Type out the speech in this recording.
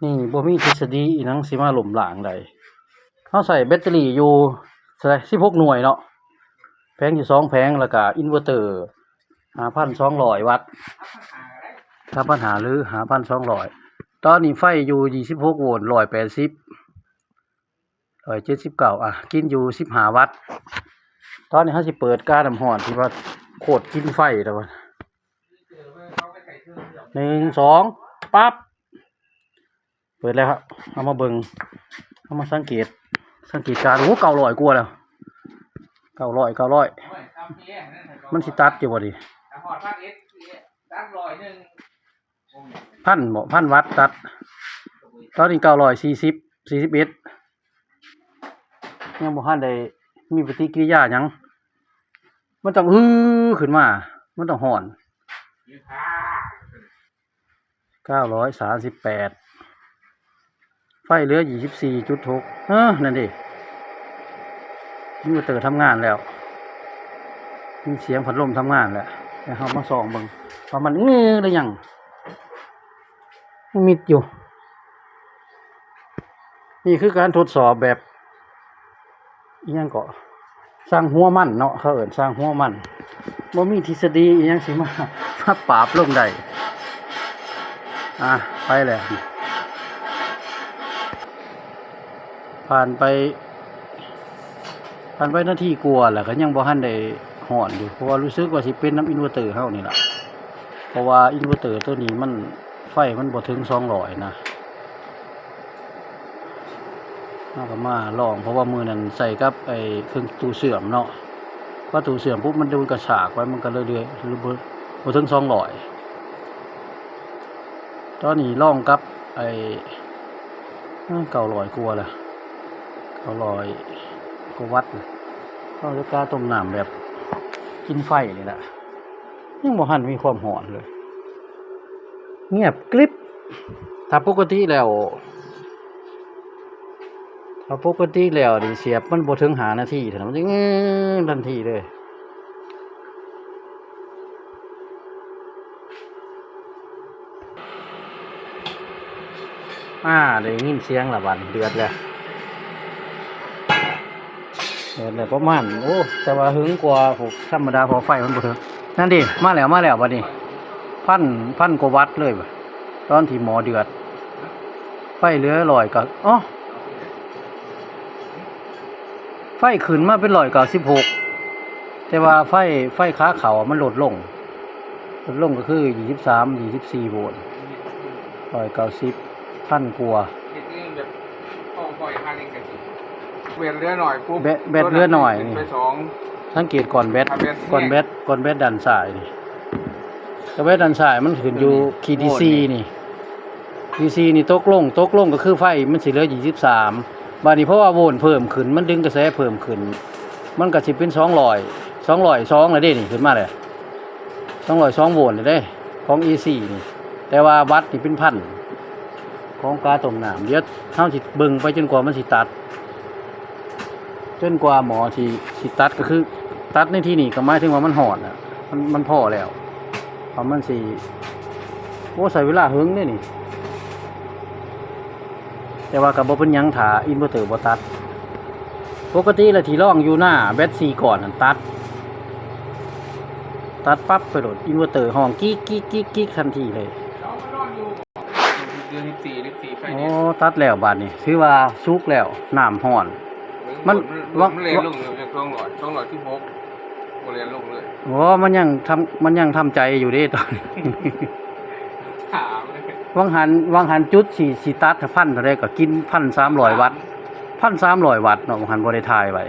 นี่บ่มีทฤษฎีอิหยังสิมาล้มล้างได้เราใส่แบตเตอรี่อยู่เท่าไหร่16หน่วยเนาะแผงอยู่2แผงแล้วก็อินเวอร์เตอร์ 5,200 วัตต์ถ้าปัญหาหรือ 5,200 ตอนนี้ไฟอยู่26โวลต์180 179กินอยู่15วัตต์ตอนนี้เฮาสิเปิดกาน้ำร้อนที่ว่าโคตรกินไฟแล้วว่า1 2ปั๊บเปิดแล้วครับเอามาเบิ่งเอามาสังเกตการโอ้900กว่าแล้ว900มันสิตัดอยู่บ่ดิพันวัตต์ตัดตอนนี้941ยังบ่ทันได้มีปฏิกิริยาหยังมันต้องขึ้นมามันต้องฮ้อน938ไฟเหลือ 24.6 นั่นดิอินเวอร์เตอร์ทำงานแล้วมีเสียงพัดลมทำงานแล้วแล้วเรามาส่องเบิ่งว่ามันหรือยังมิดอยู่นี่คือการทดสอบแบบอีหยังก็สร้างหัวมันเนาะเขาเอิ้นสร้างหัวมันบ่มีทฤษฎีอีหยังสิมาปราบลงได้ไปแล้วผ่านไปนาทีกว่าแล้วก็ยังบ่ทันได้ฮ้อนอยู่เพราะว่ารู้สึกว่าสิเป็นน้ำอินเวอร์เตอร์เฮานี่ล่ะเพราะว่าอินเวอร์เตอร์ตัวนี้มันไฟมันบ่ถึง200นะเราก็มาลองเพราะว่ามือนั้นใส่กับไอ้เครื่องตู้เสื่อมเนาะพอตู้เสื่อมปุ๊บมันโดนกระชากไว้มันก็เลยบ่ถึง200ตอนนี้ลองกับไอ้900กว่าแล้ว900กว่าวัตต์เราจะกาต้มน้ำแบบกินไฟนี่แหละยังบ่ทันมีความหอนเลยเงียบกริบถ้าปกติแล้วนี่เสียบมันบ่ถึง5นาทีเท่านั้นมันจะทันทีเลยได้ยินเสียงละบัดเดือดแล้วประมาณแต่ว่าหึงกว่าพวกธรรมดาพอไฟมันบ่ถึงนั่นดิมาแล้วบัดนี้พันกว่าวัตต์เลยตอนที่หมอเดือดไฟเหลือ100ก็ไฟขึ้นมาเป็น196แต่ว่าไฟขาเขามันลดลงก็คือ24โวลต์190พันกว่าเบ็ดเรือหน่อยปุ๊บแบตเรือหน่อยนี่สังเกตก่อนแบตดันซ้ายนี่แบตดันซ้ายมันขึ้นอยู่ขีด DC นี่ DC นี่ตกลงก็คือไฟมันสิเหลือ23บัดนี้เพราะว่าโวลต์เพิ่มขึ้นมันดึงกระแสเพิ่มขึ้นมันก็สิเป็น202แล้วเด้นี่ขึ้นมาเลย202โวลต์เลยเด้ของ AC นี่แต่ว่าวัตต์นี่เป็นพันของกาต้มน้ำเดี๋ยวเฮาสิเบิ่งไปจนกว่ามันสิตัดจนกว่าหมอสิตัดก็คือตัดในที่นี่ก็หมายถึงว่ามันหอนอ่ะมันพอแล้วเพราะมันสิใส่เวลาหึงนี่แต่ว่าก็บ่เป็นหยังถ้าอินเวอร์เตอร์บ่ตัดปกติแล้วที่ร่องอยู่หน้าแบต4ก่อนตัดปั๊บไปโดดอินเวอร์เตอร์ห้องกิ๊กทันทีเลยเดือน14ไฟตัดแล้วบาดนี้ถือว่าสุกแล้วน้ำร้อนมันเรียนลงจาก200 216บ่เรียนลงเลยมันยังทำใจอยู่เด้ตอนนี้ถามวังหันจุดสิตัดถ้าพันเท่าใดก็กิน 1,300 วัตต์ 1,300 วัตต์เนาะวังหันบ่ได้ทายไว้